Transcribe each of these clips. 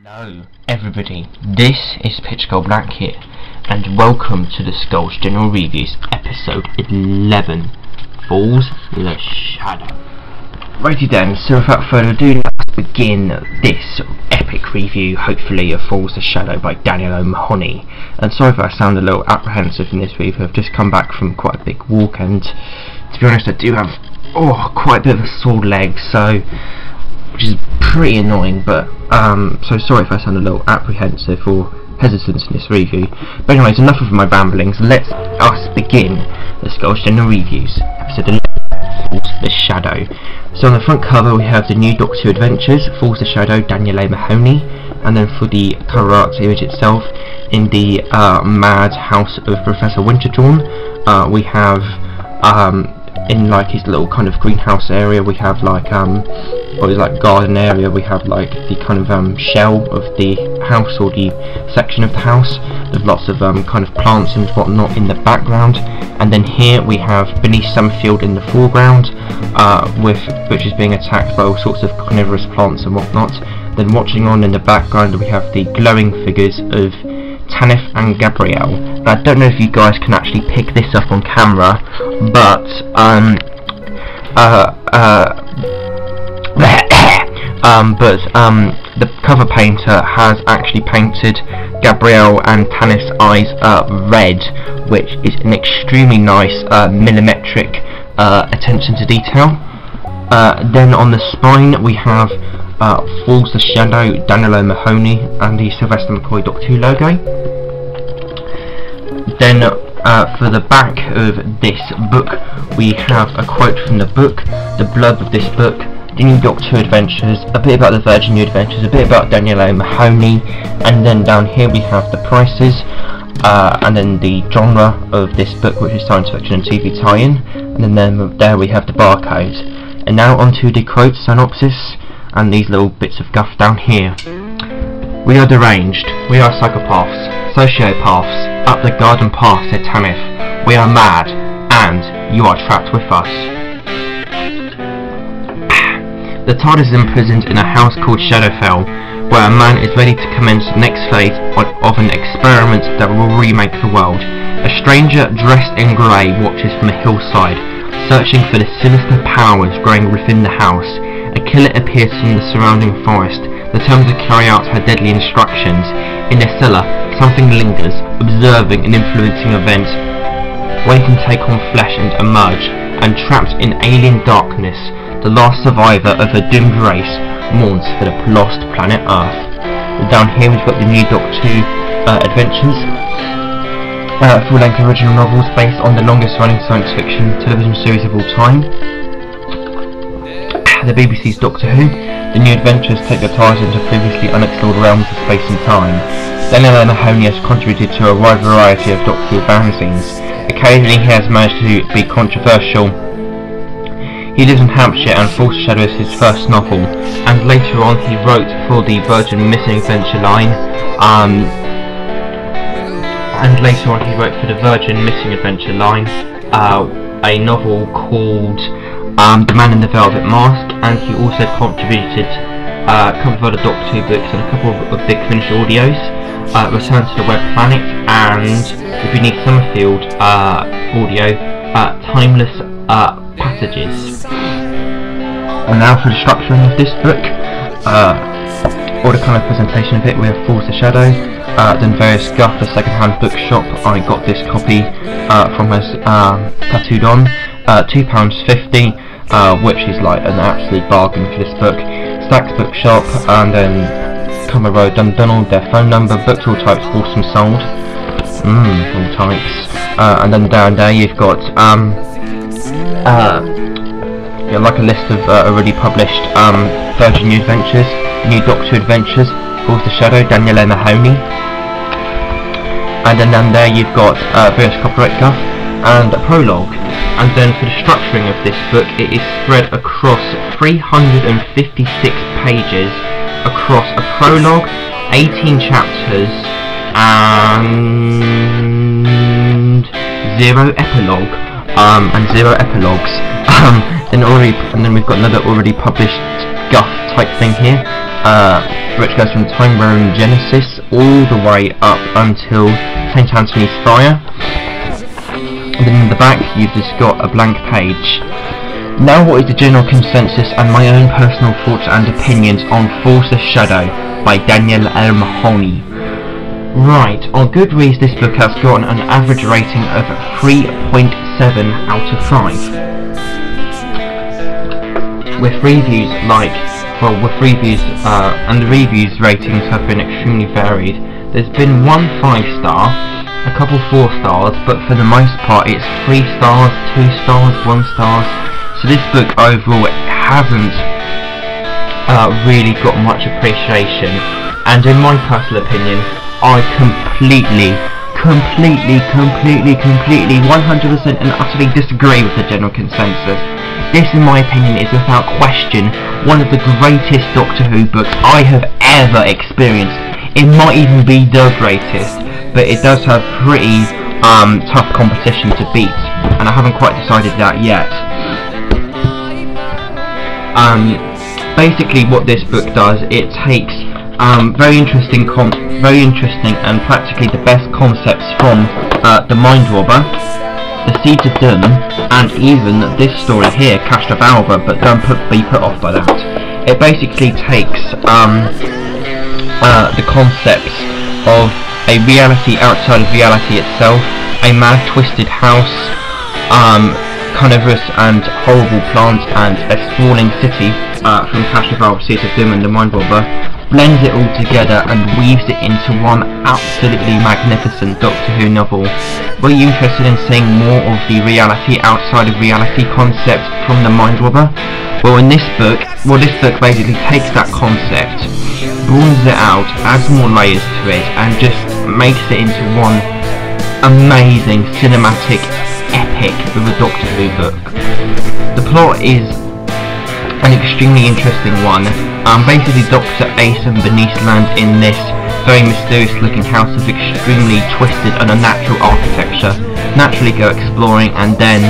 Hello everybody, this is Pitch Gold Black here, and welcome to the Skulls General Reviews, episode 11, Falls the Shadow. Righty then, so without further ado, let's begin this epic review, hopefully, of Falls the Shadow by Daniel O'Mahony. And sorry if I sound a little apprehensive in this review, I've just come back from quite a big walk, and to be honest I do have quite a bit of a sore leg, so which is pretty annoying, but so sorry if I sound a little apprehensive or hesitant in this review. But anyways, enough of my ramblings, let us begin the Skulls General Reviews, episode 11, Falls the Shadow. So on the front cover we have the new Doctor Who Adventures, Falls the Shadow, Daniel O'Mahony, and then for the cover art image itself, in the mad house of Professor Winterdawn, we have in like his little kind of greenhouse area, we have like or his like garden area, we have like the kind of shell of the house, or the section of the house. There's lots of kind of plants and whatnot in the background, and then here we have Beneath Summerfield in the foreground, which is being attacked by all sorts of carnivorous plants and whatnot. Then watching on in the background we have the glowing figures of Tanith and Gabrielle. And I don't know if you guys can actually pick this up on camera, but the cover painter has actually painted Gabrielle and Tanith's eyes red, which is an extremely nice millimetric attention to detail. Then on the spine we have Falls the Shadow, Daniel O'Mahony, and the Sylvester McCoy Doctor Who logo. Then for the back of this book we have a quote from the book, the blurb of this book, the new Doctor Who Adventures, a bit about the Virgin New Adventures, a bit about Daniel O'Mahony, and then down here we have the prices, and then the genre of this book, which is science fiction and TV tie-in, and then there we have the barcode. And now onto the quote synopsis and these little bits of guff down here. We are deranged, we are psychopaths, sociopaths, up the garden path, said Tanith. We are mad, and you are trapped with us. The TARDIS is imprisoned in a house called Shadowfell, where a man is ready to commence the next phase of an experiment that will remake the world. A stranger dressed in grey watches from a hillside, searching for the sinister powers growing within the house. A killer appears from the surrounding forest, determined to carry out her deadly instructions. In the cellar, something lingers, observing and influencing events, waiting to take on flesh and emerge. And trapped in alien darkness, the last survivor of a doomed race mourns for the lost planet Earth. And down here we've got the new Doctor Who Adventures, full-length original novels based on the longest-running science fiction television series of all time. The BBC's Doctor Who. The new adventures take the TARDIS into previously unexplored realms of space and time. Daniel O'Mahony has contributed to a wide variety of Doctor Who fanzines. Occasionally he has managed to be controversial. He lives in Hampshire, and Falls the Shadow is his first novel, and later on he wrote for the Virgin Missing Adventure line, a novel called The Man in the Velvet Mask, and he also contributed a couple of other Doctor Who books and a couple of Big Finish audios, Return to the Web Planet, and the Beneath Summerfield audio, Timeless Passages. And now for the structuring of this book, or the kind of presentation of it, we have Falls the Shadow, then various guff, a second-hand bookshop. I got this copy from his tattooed on, £2.50, which is like an absolute bargain for this book. Stack's Bookshop, and then Comer Road, Dundonald, their phone number, books all types, awesome sold, all types. And then down there you've got like a list of already published Virgin New Adventures, New Doctor Who Adventures, Falls the Shadow, Daniel O'Mahony. And then down there you've got various copyright guff and a prologue. And then for the structuring of this book, it is spread across 356 pages, across a prologue, 18 chapters, and zero epilogue, and zero epilogues. And then we've got another already published guff type thing here, which goes from Time Realm Genesis all the way up until St. Anthony's Fire. And then in the back you've just got a blank page. Now what is the general consensus and my own personal thoughts and opinions on Falls the Shadow by Daniel L. Mahoney. Right, on Goodreads this book has gotten an average rating of 3.7 out of 5. With reviews and the reviews ratings have been extremely varied. There's been 1 5-star, a couple 4 stars, but for the most part it's 3 stars, 2 stars, 1 star. So this book overall hasn't really got much appreciation, and in my personal opinion I completely 100% and utterly disagree with the general consensus. This, in my opinion, is without question one of the greatest Doctor Who books I have ever experienced. It might even be the greatest, but it does have pretty tough competition to beat, and I haven't quite decided that yet. Basically what this book does, it takes very interesting and practically the best concepts from The Mind Robber, The Seeds of Doom, and even this story here, Cash of Alva, but don't be put off by that. It basically takes the concepts of a reality outside of reality itself, a mad twisted house, carnivorous and horrible plants, and a sprawling city from Cash of Alva, Seeds of Doom and The Mind Robber, blends it all together and weaves it into one absolutely magnificent Doctor Who novel. Were you interested in seeing more of the reality outside of reality concept from The Mind Robber? Well, this book basically takes that concept, broadens it out, adds more layers to it, and just makes it into one amazing cinematic epic of a Doctor Who book. The plot is an extremely interesting one. Basically Dr. Ace and Bernice land in this very mysterious looking house of extremely twisted and unnatural architecture, naturally go exploring, and then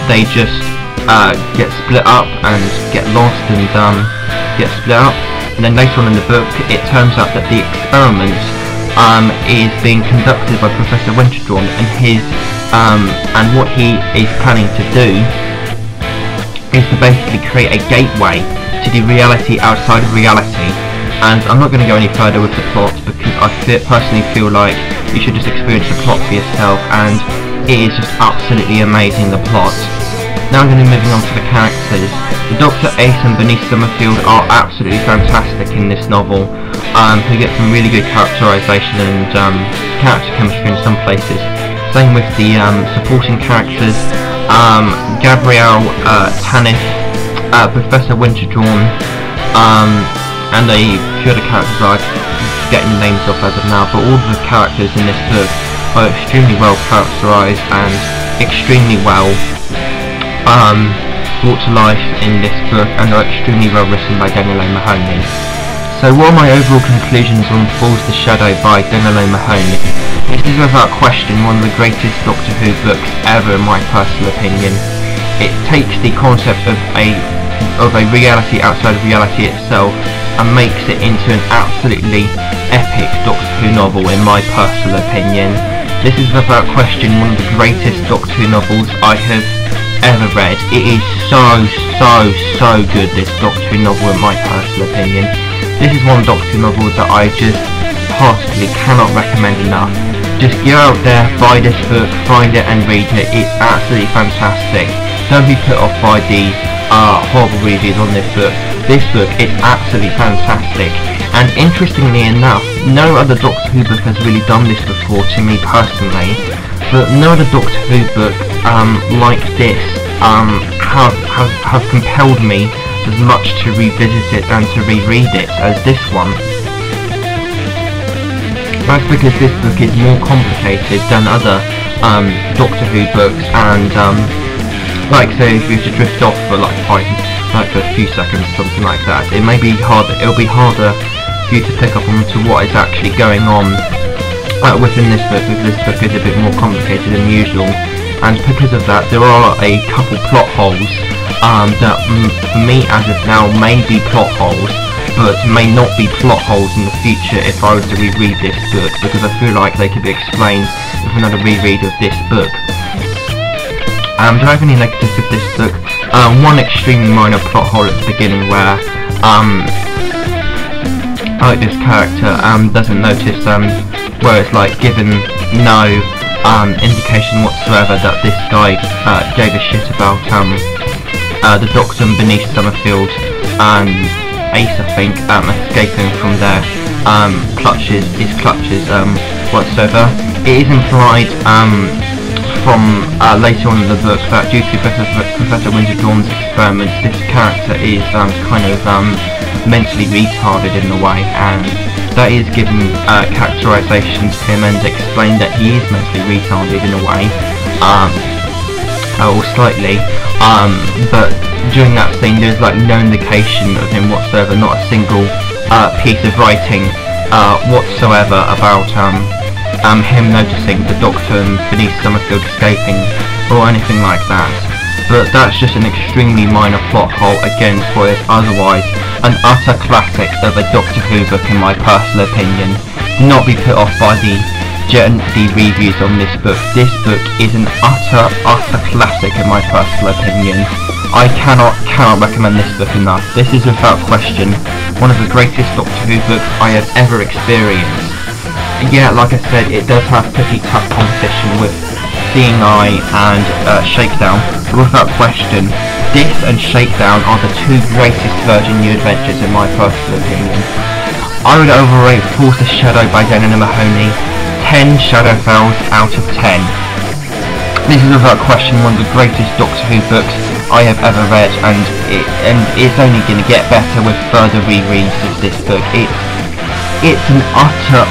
they just get split up and get lost and get split up. And then later on in the book it turns out that the experiment is being conducted by Professor Winterdrawn, and what he is planning to do is to basically create a gateway to the reality outside of reality. And I'm not going to go any further with the plot because I personally feel like you should just experience the plot for yourself, and it is just absolutely amazing, the plot. Now I'm going to be moving on to the characters. The Dr. Ace and Bernice Summerfield are absolutely fantastic in this novel, who get some really good characterisation and character chemistry in some places. Same with the supporting characters, Gabrielle, Tanith, Professor Winterdrawn, and a few other characters I'm getting the names off as of now, but all of the characters in this book are extremely well characterised and extremely well brought to life in this book, and are extremely well written by Daniel O. Mahoney. So what are my overall conclusions on Falls the Shadow by Daniel O. Mahoney? This is without question one of the greatest Doctor Who books ever in my personal opinion. It takes the concept of a reality outside of reality itself and makes it into an absolutely epic Doctor Who novel in my personal opinion. This is without question one of the greatest Doctor Who novels I have ever read. It is so good, this Doctor Who novel in my personal opinion. This is one Doctor Who novel that I just possibly cannot recommend enough. Just go out there, buy this book, find it and read it. It's absolutely fantastic. Don't be put off by the horrible reviews on this book. This book is absolutely fantastic, and interestingly enough, no other Doctor Who book has really done this before to me personally, but no other Doctor Who book like this have compelled me as much to revisit it and to reread it as this one. That's because this book is more complicated than other Doctor Who books, and like say if you were to drift off for like a few seconds, something like that, it'll be harder for you to pick up onto what is actually going on within this book, because this book is a bit more complicated than usual, and because of that there are a couple plot holes that for me as of now may be plot holes, but may not be plot holes in the future if I was to reread this book, because I feel like they could be explained with another reread of this book. Do I have any negatives with this book? One extremely minor plot hole at the beginning where this character doesn't notice where it's like given no indication whatsoever that this guy gave a shit about the Doctor and Bernice Summerfield and Ace, I think, escaping from their clutches whatsoever. It is implied from later on in the book that due to Professor Winterdawn's experiments, this character is kind of mentally retarded in a way, and that is given characterization to him and explained that he is mentally retarded in a way, or slightly, but during that scene there's like no indication of him whatsoever, not a single piece of writing whatsoever about him noticing the Doctor and Bernice Summerfield escaping or anything like that. But that's just an extremely minor plot hole against what is otherwise an utter classic of a Doctor Who book in my personal opinion. Do not be put off by the reviews on this book. This book is an utter classic in my personal opinion. I cannot recommend this book enough. This is without question one of the greatest Doctor Who books I have ever experienced. Yeah, like I said, it does have pretty tough competition with Seeing Eye and Shakedown, but without question, this and Shakedown are the two greatest Virgin New Adventures in my personal opinion. I would overrate Falls to Shadow by Dennis Mahoney 10 Shadowfells out of 10. This is without question one of the greatest Doctor Who books I have ever read, and it's only going to get better with further rereads of this book. It's an utter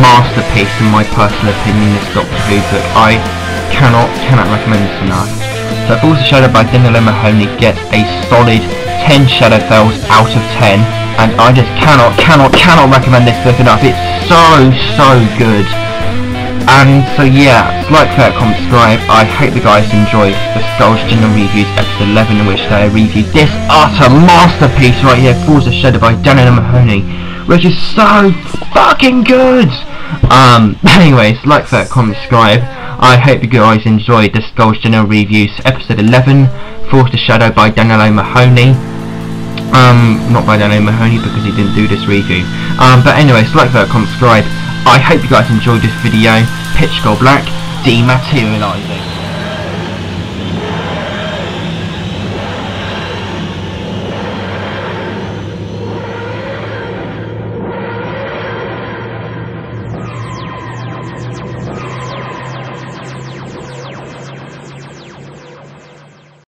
masterpiece in my personal opinion, this Doctor Who book. I cannot recommend this enough. So Falls to Shadow by Dennis Mahoney gets a solid 10 Shadowfells out of 10, and I just cannot recommend this book enough. It's so good. And so yeah, like, fair, comment, subscribe. I hope you guys enjoyed the Skulls General Reviews episode 11, in which they reviewed this utter masterpiece right here, Falls to Shadow by Dennis Mahoney, which is so fucking good! Anyways, like, fair, comment, subscribe. I hope you guys enjoyed the Skulls General Reviews episode 11, Falls to Shadow by Daniel O'Mahony. Not by Daniel O'Mahony because he didn't do this review. But anyways, like, fair, comment, subscribe. I hope you guys enjoyed this video. Pitch Skull Black, dematerializing.